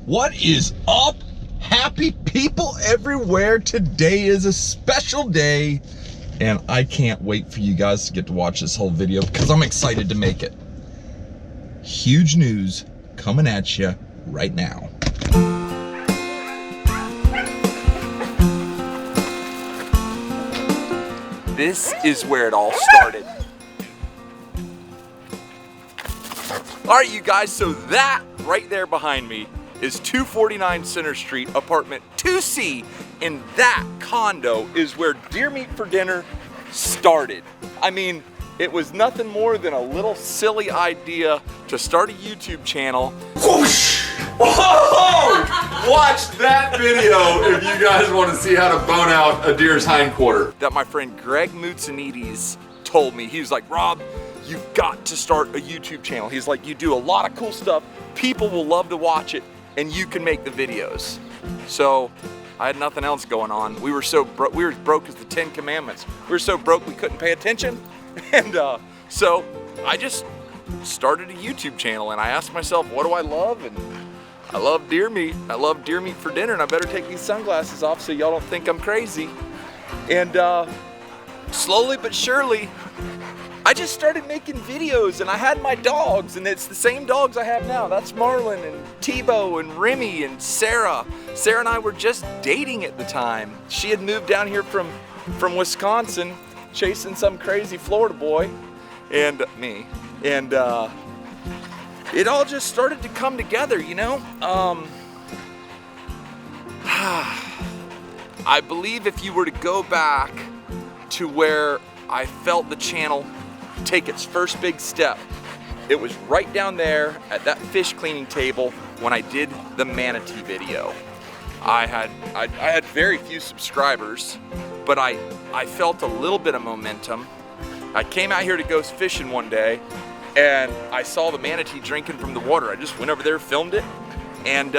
What is up, happy people everywhere? Today is a special day, and I can't wait for you guys to get to watch this whole video because I'm excited to make it. Huge news coming at you right now. This is where it all started. All right, you guys, so that right there behind me is 249 Center Street, apartment 2C, and that condo is where Deer Meat for Dinner started. I mean, it was nothing more than a little silly idea to start a YouTube channel. Whoosh! Whoa! Watch that video if you guys want to see how to bone out a deer's hindquarter. That my friend Greg Moutsanides told me. He was like, Rob, you've got to start a YouTube channel. He's like, you do a lot of cool stuff. People will love to watch it, and you can make the videos. So I had nothing else going on. We were so broke. We were as broke as the 10 Commandments. We were so broke we couldn't pay attention. And so I just started a YouTube channel, and I asked myself, what do I love? And I love deer meat. I love Deer Meat for Dinner, and I better take these sunglasses off so y'all don't think I'm crazy. And slowly but surely, I just started making videos, and I had my dogs, and it's the same dogs I have now. That's Marlin and Tebow and Remy and Sarah. Sarah and I were just dating at the time. She had moved down here from Wisconsin, chasing some crazy Florida boy, and me. And it all just started to come together, you know? I believe if you were to go back to where I felt the channel take its first big step, it was right down there at that fish cleaning table when I did the manatee video. I had very few subscribers, but I felt a little bit of momentum. I came out here to go fishing one day, and I saw the manatee drinking from the water. I just went over there, filmed it, and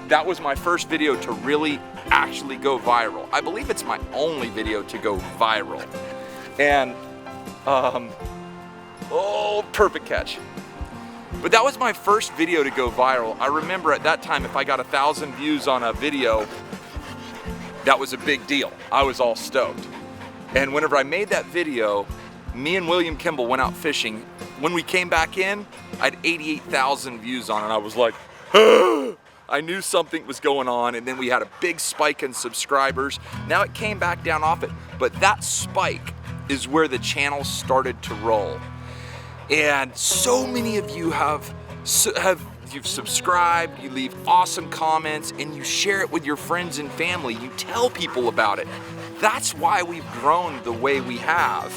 that was my first video to really actually go viral. I believe it's my only video to go viral. And oh, perfect catch. But that was my first video to go viral. I remember at that time, if I got 1,000 views on a video, that was a big deal. I was all stoked. And whenever I made that video, me and William Kimball went out fishing. When we came back in, I had 88,000 views on it. I was like, I knew something was going on, and then we had a big spike in subscribers. Now it came back down off it, but that spike is where the channel started to roll. And so many of you you've subscribed, you leave awesome comments, and you share it with your friends and family. You tell people about it. That's why we've grown the way we have.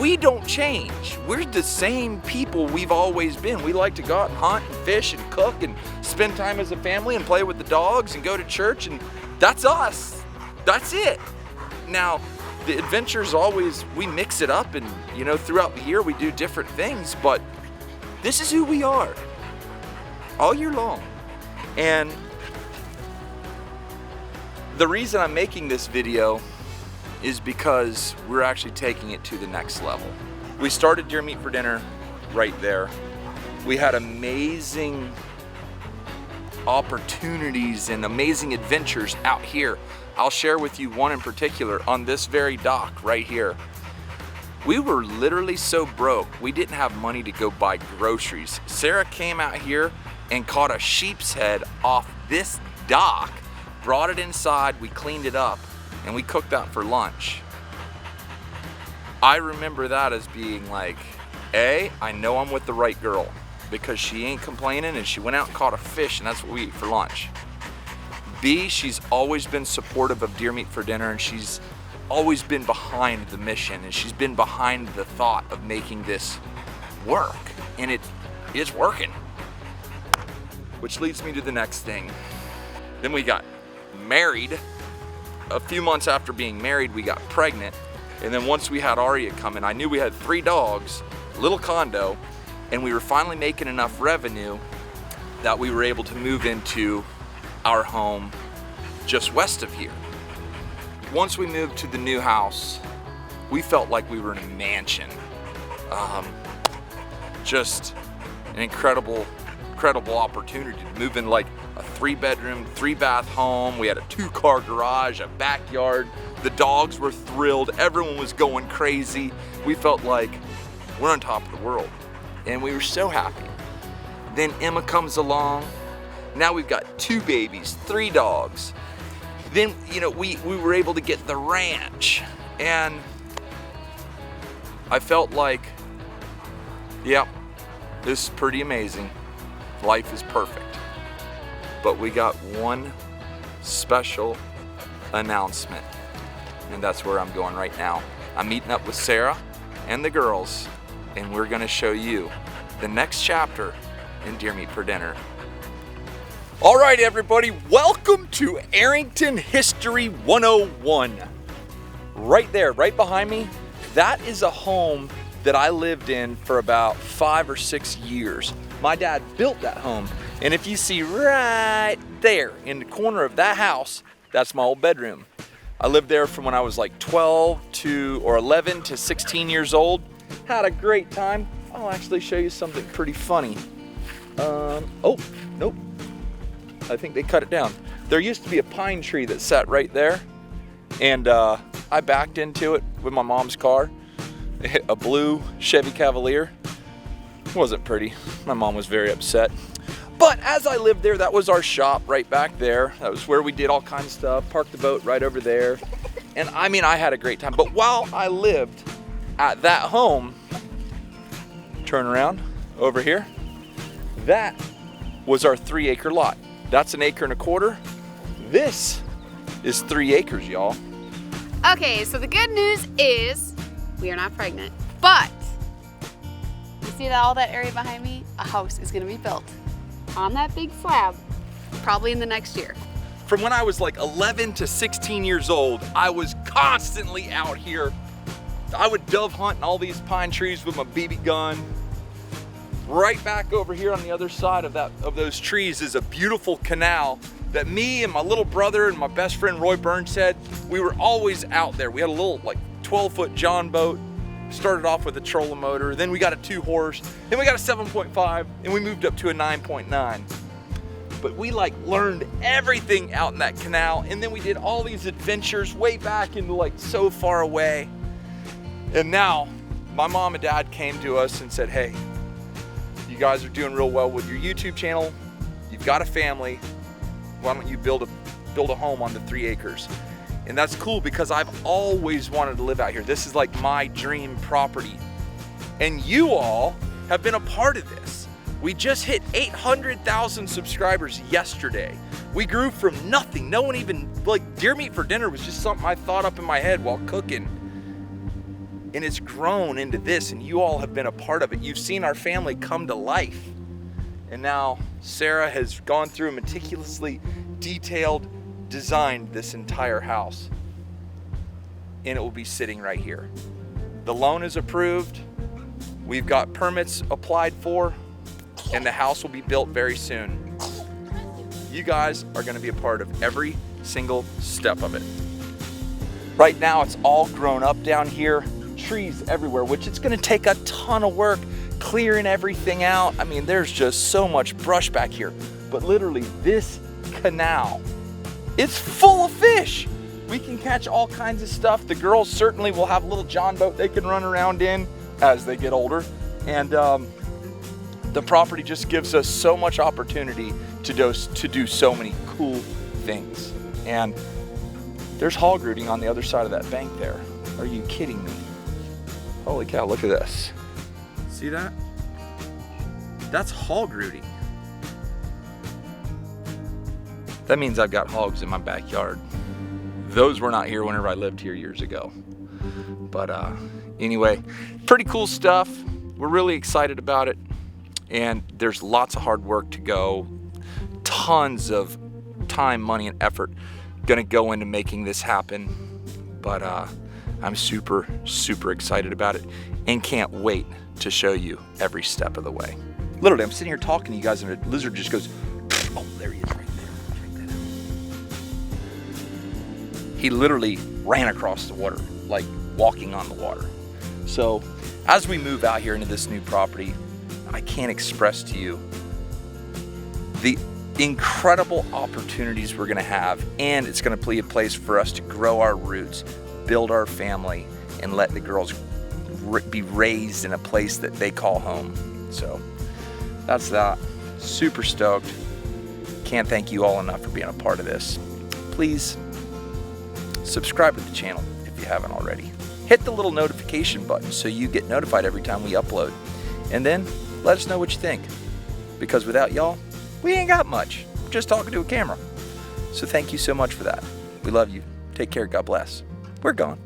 We don't change. We're the same people we've always been. We like to go out and hunt and fish and cook and spend time as a family and play with the dogs and go to church, and that's us. That's it. Now, the adventures always, we mix it up, and you know, throughout the year we do different things, but this is who we are all year long. And the reason I'm making this video is because we're actually taking it to the next level. We started Deer Meat for Dinner right there. We had amazing opportunities and amazing adventures out here. I'll share with you one in particular on this very dock right here. We were literally so broke, we didn't have money to go buy groceries. Sarah came out here and caught a sheep's head off this dock, brought it inside, we cleaned it up, and we cooked that for lunch. I remember that as being like, A, I know I'm with the right girl because she ain't complaining and she went out and caught a fish, and that's what we eat for lunch. B, she's always been supportive of Deer Meat for Dinner, and she's always been behind the mission, and she's been behind the thought of making this work, and it is working. Which leads me to the next thing. Then we got married. A few months after being married, we got pregnant. And then once we had Aria come in, I knew we had 3 dogs, little condo, and we were finally making enough revenue that we were able to move into our home just west of here. Once we moved to the new house, we felt like we were in a mansion. just an incredible opportunity to move in like a 3-bedroom, 3-bath home. We had a 2-car garage, a backyard. The dogs were thrilled. Everyone was going crazy. We felt like we're on top of the world, and we were so happy. Then Emma comes along. Now we've got 2 babies, 3 dogs. Then, you know, we were able to get the ranch, and I felt like, yeah, this is pretty amazing. Life is perfect. But we got one special announcement, and that's where I'm going right now. I'm meeting up with Sarah and the girls, and we're gonna show you the next chapter in Deer Meat for Dinner. All right, everybody, welcome to Arrington History 101. Right there, right behind me, that is a home that I lived in for about 5 or 6 years. My dad built that home, and if you see right there in the corner of that house, that's my old bedroom. I lived there from when I was like 11 to 16 years old. Had a great time. I'll actually show you something pretty funny. Oh, nope. I think they cut it down. There used to be a pine tree that sat right there, and I backed into it with my mom's car. It hit a blue Chevy Cavalier. It wasn't pretty. My mom was very upset. But as I lived there, that was our shop right back there. That was where we did all kinds of stuff. Parked the boat right over there. And I mean, I had a great time. But while I lived at that home, turn around over here, that was our 3-acre lot. That's 1.25 acres. This is 3 acres, y'all. Okay, so the good news is we are not pregnant, but you see all that area behind me? A house is gonna be built on that big slab, probably in the next year. From when I was like 11 to 16 years old, I was constantly out here. I would dove hunt in all these pine trees with my BB gun. Right back over here on the other side of those trees is a beautiful canal that me and my little brother and my best friend Roy Burns said, we were always out there. We had a little like 12-foot John boat. Started off with a trolling motor, then we got a 2-horse, then we got a 7.5, and we moved up to a 9.9. But we like learned everything out in that canal, and then we did all these adventures way back into like so far away. And now my mom and dad came to us and said, hey, you guys are doing real well with your YouTube channel. You've got a family. Why don't you build a home on the 3 acres? And that's cool because I've always wanted to live out here. This is like my dream property. And you all have been a part of this. We just hit 800,000 subscribers yesterday. We grew from nothing. No one even, like, Deer Meat for Dinner was just something I thought up in my head while cooking. And it's grown into this, and you all have been a part of it. You've seen our family come to life. And now Sarah has gone through and meticulously detailed designed this entire house, and it will be sitting right here. The loan is approved, we've got permits applied for, and the house will be built very soon. You guys are going to be a part of every single step of it. Right now it's all grown up down here, trees everywhere, which it's going to take a ton of work clearing everything out. I mean, there's just so much brush back here, but literally this canal, it's full of fish. We can catch all kinds of stuff. The girls certainly will have a little John boat they can run around in as they get older. And the property just gives us so much opportunity to do so many cool things. And there's hog rooting on the other side of that bank there. Are you kidding me? Holy cow, look at this. See that? That's hog rooting. That means I've got hogs in my backyard. Those were not here whenever I lived here years ago. But anyway, pretty cool stuff. We're really excited about it. And there's lots of hard work to go. Tons of time, money, and effort gonna go into making this happen. But I'm super, super excited about it and can't wait to show you every step of the way. Literally, I'm sitting here talking to you guys and a lizard just goes, oh, there he is right there. He literally ran across the water, like walking on the water. So as we move out here into this new property, I can't express to you the incredible opportunities we're gonna have, and it's gonna be a place for us to grow our roots, build our family, and let the girls be raised in a place that they call home. So that's that. Super stoked. Can't thank you all enough for being a part of this. Please subscribe to the channel if you haven't already. Hit the little notification button so you get notified every time we upload. And then let us know what you think. Because without y'all, we ain't got much. We're just talking to a camera. So thank you so much for that. We love you. Take care. God bless. We're gone.